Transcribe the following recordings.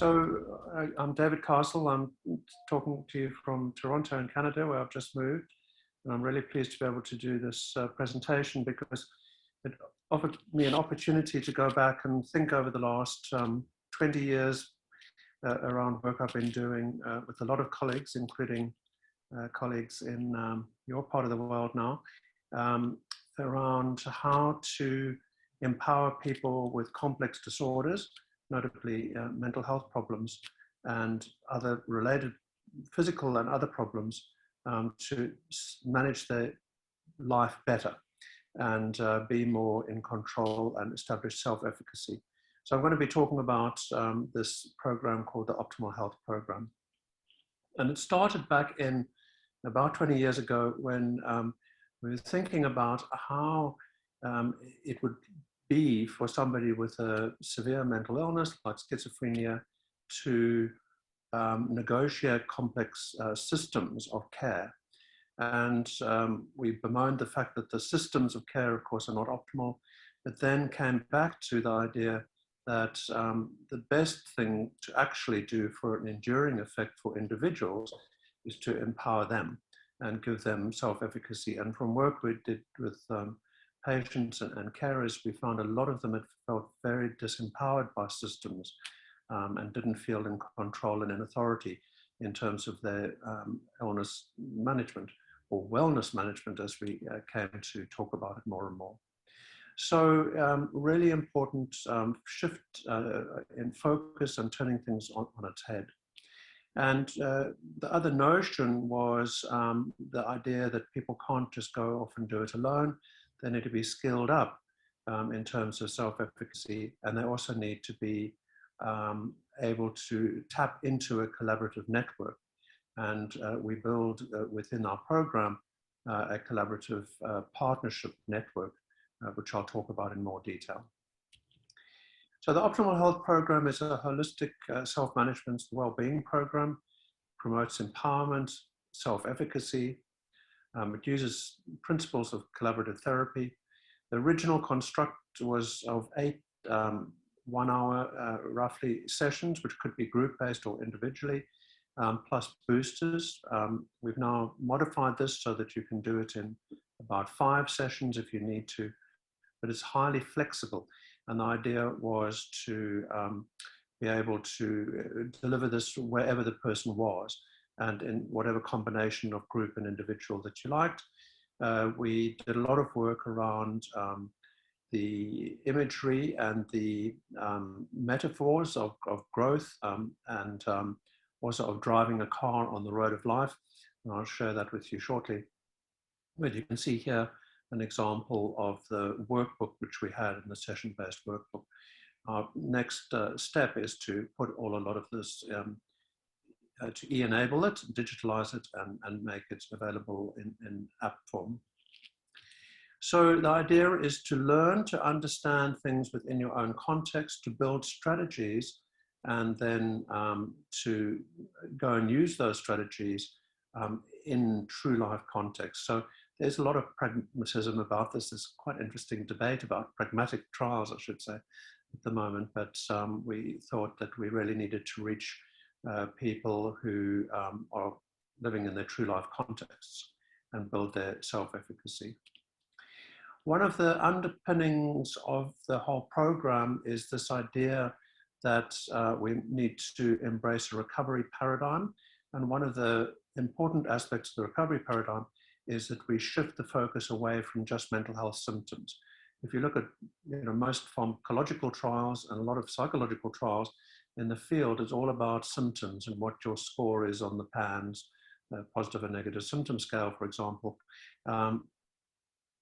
I'm David Castle. I'm talking to you from Toronto in Canada, where I've just moved. And I'm really pleased to be able to do this presentation because it offered me an opportunity to go back and think over the last 20 years around work I've been doing with a lot of colleagues, including colleagues in your part of the world now, around how to empower people with complex disorders, notably mental health problems and other related physical and other problems, to manage their life better and be more in control and establish self-efficacy. So I'm going to be talking about this program called the Optimal Health Program. And it started back in about 20 years ago when we were thinking about how it would be for somebody with a severe mental illness like schizophrenia to negotiate complex systems of care. And we bemoaned the fact that the systems of care, of course, are not optimal, but then came back to the idea that the best thing to actually do for an enduring effect for individuals is to empower them and give them self-efficacy. And from work we did with patients and carers, we found a lot of them had felt very disempowered by systems and didn't feel in control and in authority in terms of their illness management or wellness management, as we came to talk about it more and more. So really important shift in focus and turning things on its head. And the other notion was the idea that people can't just go off and do it alone. They need to be skilled up in terms of self-efficacy, and they also need to be able to tap into a collaborative network. And we build within our program a collaborative partnership network, which I'll talk about in more detail. So the Optimal Health Program is a holistic self-management well-being program, promotes empowerment, self-efficacy. It uses principles of collaborative therapy. The original construct was of 8 one-hour roughly sessions, which could be group-based or individually, plus boosters. We've now modified this so that you can do it in about 5 sessions if you need to, but it's highly flexible. And the idea was to be able to deliver this wherever the person was and in whatever combination of group and individual that you liked. We did a lot of work around the imagery and the metaphors of growth and also of driving a car on the road of life. And I'll share that with you shortly. But you can see here an example of the workbook which we had in the session-based workbook. Our next step is to put a lot of this to e-enable it, digitalize it, and make it available in app form. So the idea is to learn to understand things within your own context, to build strategies, and then to go and use those strategies in true life context. So there's a lot of pragmatism about this. There's quite interesting debate about pragmatic trials, I should say, at the moment. But we thought that we really needed to reach people who are living in their true life contexts and build their self-efficacy. One of the underpinnings of the whole program is this idea that we need to embrace a recovery paradigm. And one of the important aspects of the recovery paradigm is that we shift the focus away from just mental health symptoms. If you look at most pharmacological trials and a lot of psychological trials in the field, it's all about symptoms and what your score is on the PANS, positive and negative symptom scale, for example.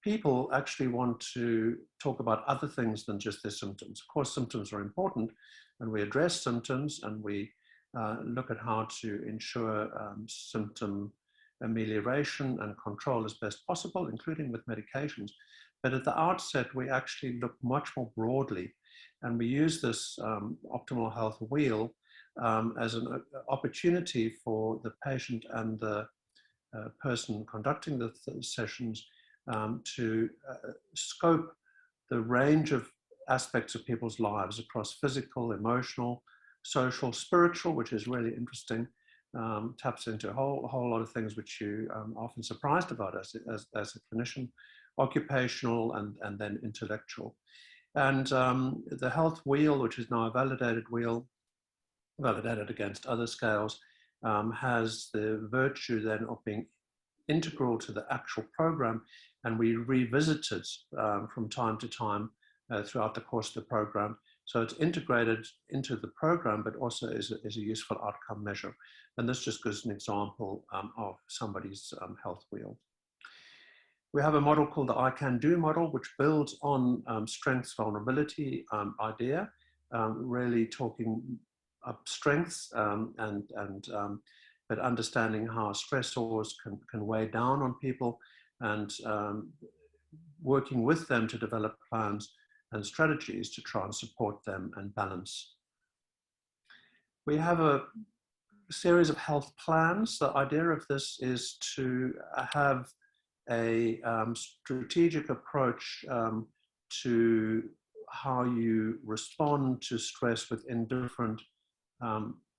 People actually want to talk about other things than just their symptoms. Of course, symptoms are important, and we address symptoms, and we look at how to ensure symptom amelioration and control as best possible, including with medications. But at the outset, we actually look much more broadly, and we use this optimal health wheel as an opportunity for the patient and the person conducting the sessions to scope the range of aspects of people's lives across physical, emotional, social, spiritual, which is really interesting, taps into a whole lot of things which you are often surprised about as a clinician, occupational, and then intellectual. And the health wheel, which is now a validated wheel, validated against other scales, has the virtue then of being integral to the actual program, and we revisit it from time to time throughout the course of the program. So it's integrated into the program, but also is a useful outcome measure. And this just gives an example of somebody's health wheel. We have a model called the I Can Do model, which builds on strengths vulnerability idea, really talking up strengths but understanding how stressors can weigh down on people, and working with them to develop plans and strategies to try and support them and balance. We have a series of health plans. The idea of this is to have a strategic approach to how you respond to stress within different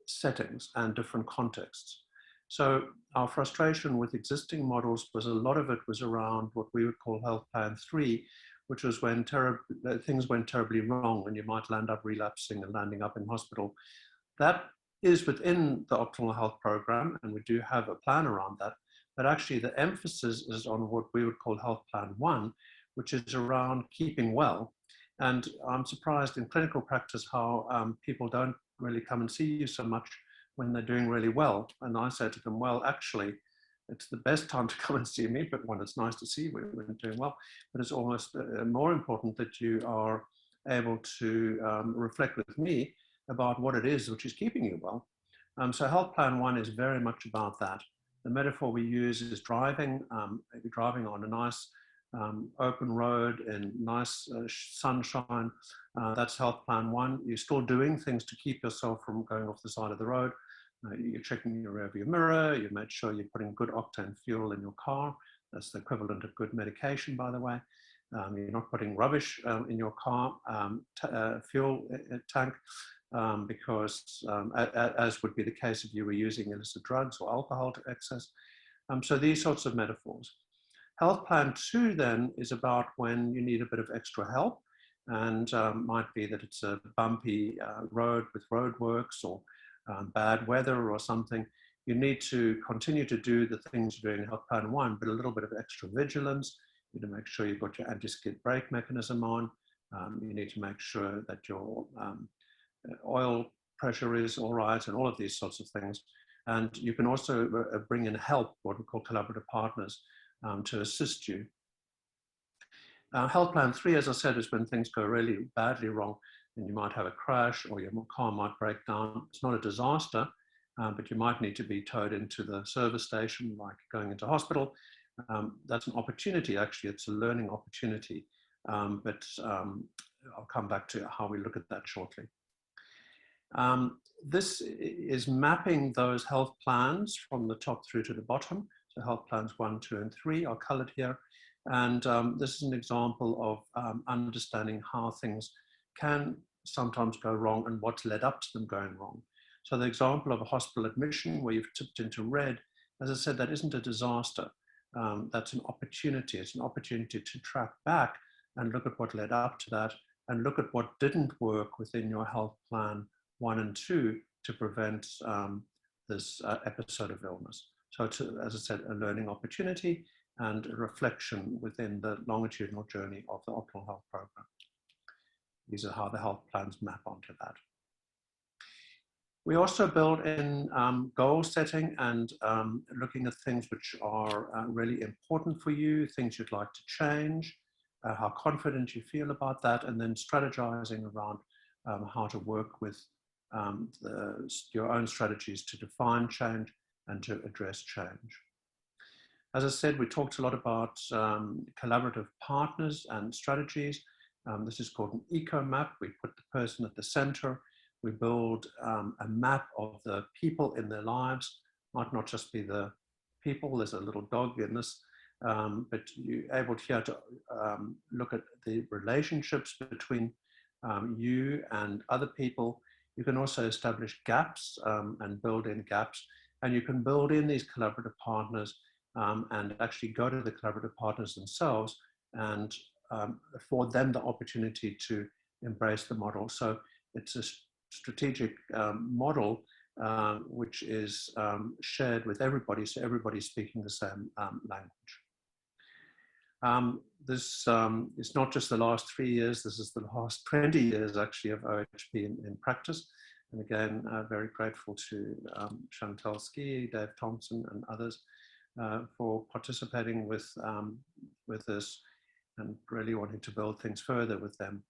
settings and different contexts. So our frustration with existing models was a lot of it was around what we would call Health Plan 3, which was when things went terribly wrong and you might land up relapsing and landing up in hospital. That is within the optimal health program, and we do have a plan around that. But actually the emphasis is on what we would call Health Plan 1, which is around keeping well. And I'm surprised in clinical practice how people don't really come and see you so much when they're doing really well. And I say to them, well, actually, it's the best time to come and see me, but when it's nice to see you when you're doing well. But it's almost more important that you are able to reflect with me about what it is which is keeping you well. So Health Plan 1 is very much about that. The metaphor we use is driving, maybe driving on a nice open road in nice sunshine. That's Health Plan 1. You're still doing things to keep yourself from going off the side of the road. You're checking your rearview mirror. You make sure you're putting good octane fuel in your car. That's the equivalent of good medication, by the way. You're not putting rubbish in your car fuel tank because, as would be the case if you were using illicit drugs or alcohol to excess. So these sorts of metaphors. Health Plan 2 then is about when you need a bit of extra help, and might be that it's a bumpy road with roadworks or bad weather or something. You need to continue to do the things you're doing in Health Plan 1, but a little bit of extra vigilance. You need to make sure you've got your anti-skid brake mechanism on. You need to make sure that your oil pressure is all right, and all of these sorts of things. And you can also bring in help, what we call collaborative partners, to assist you. Health Plan 3, as I said, is when things go really badly wrong and you might have a crash or your car might break down. It's not a disaster, but you might need to be towed into the service station, like going into hospital. That's an opportunity, actually. It's a learning opportunity, but I'll come back to how we look at that shortly. This is mapping those health plans from the top through to the bottom. So Health Plans 1, 2, and 3 are colored here. And this is an example of understanding how things can sometimes go wrong and what's led up to them going wrong. So the example of a hospital admission where you've tipped into red, as I said, that isn't a disaster. That's an opportunity. It's an opportunity to track back and look at what led up to that and look at what didn't work within your Health Plan 1 and 2 to prevent this episode of illness. So it's, as I said, a learning opportunity and a reflection within the longitudinal journey of the optimal health program. These are how the health plans map onto that. We also build in goal setting and looking at things which are really important for you, things you'd like to change, how confident you feel about that, and then strategizing around how to work with your own strategies to define change and to address change. As I said, we talked a lot about collaborative partners and strategies. This is called an eco map. We put the person at the center. We build a map of the people in their lives. Might not just be the people, there's a little dog in this, but you're able here to look at the relationships between you and other people. you can also establish gaps and build in gaps, and you can build in these collaborative partners and actually go to the collaborative partners themselves and afford them the opportunity to embrace the model. So it's a strategic model which is shared with everybody, so everybody's speaking the same language. This is not just the last 3 years, this is the last 20 years actually of OHP in practice. And again, very grateful to Chantal Ski, Dave Thompson and others for participating with this and really wanting to build things further with them.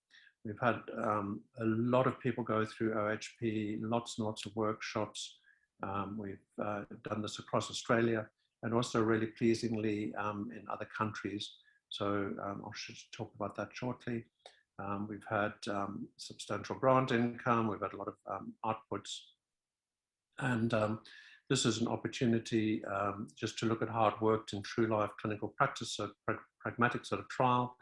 We've had a lot of people go through OHP, lots and lots of workshops. We've done this across Australia and also really pleasingly in other countries. So I should talk about that shortly. We've had substantial grant income, we've had a lot of outputs. And this is an opportunity just to look at how it worked in true life clinical practice, so pragmatic sort of trial,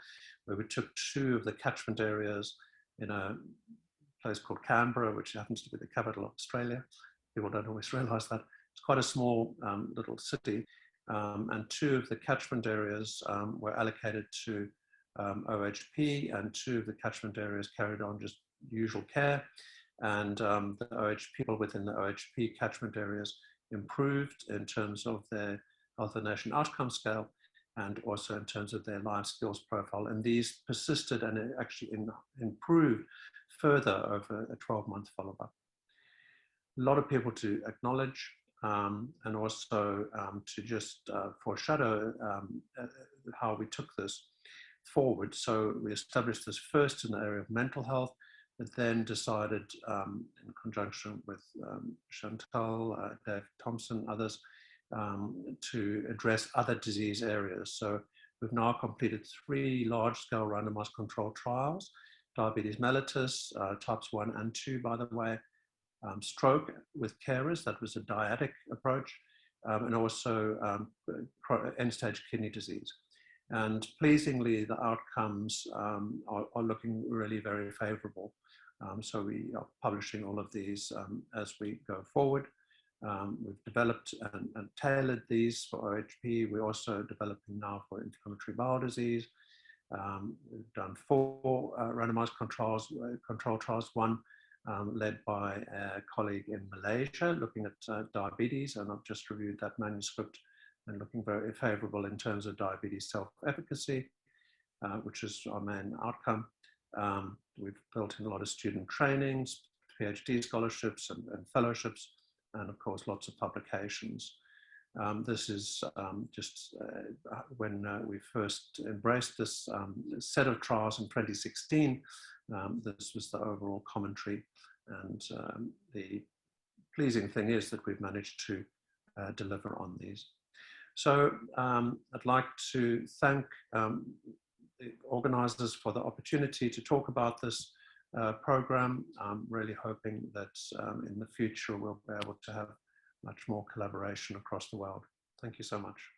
where we took 2 of the catchment areas in a place called Canberra, which happens to be the capital of Australia. People don't always realize that. It's quite a small little city. And 2 of the catchment areas were allocated to OHP, and 2 of the catchment areas carried on just usual care. And the OHP people within the OHP catchment areas improved in terms of their Health and Nation outcome scale, and also in terms of their life skills profile. And these persisted and actually improved further over a 12-month follow-up. A lot of people to acknowledge and also to just foreshadow how we took this forward. So we established this first in the area of mental health, but then decided in conjunction with Chantal, Dave Thompson, others, to address other disease areas. So we've now completed 3 large-scale randomized controlled trials: diabetes mellitus, types 1 and 2, by the way, stroke with carers, that was a dyadic approach, and also end-stage kidney disease. And pleasingly, the outcomes are looking really very favorable. So we are publishing all of these as we go forward. We've developed and tailored these for OHP. We're also developing now for inflammatory bowel disease. We've done 4 randomized control trials, 1 led by a colleague in Malaysia looking at diabetes, and I've just reviewed that manuscript and looking very favorable in terms of diabetes self-efficacy, which is our main outcome. We've built in a lot of student trainings, PhD scholarships and fellowships, and of course lots of publications. This is just when we first embraced this set of trials in 2016. This was the overall commentary, and the pleasing thing is that we've managed to deliver on these. So I'd like to thank the organizers for the opportunity to talk about this program. I'm really hoping that in the future we'll be able to have much more collaboration across the world. Thank you so much.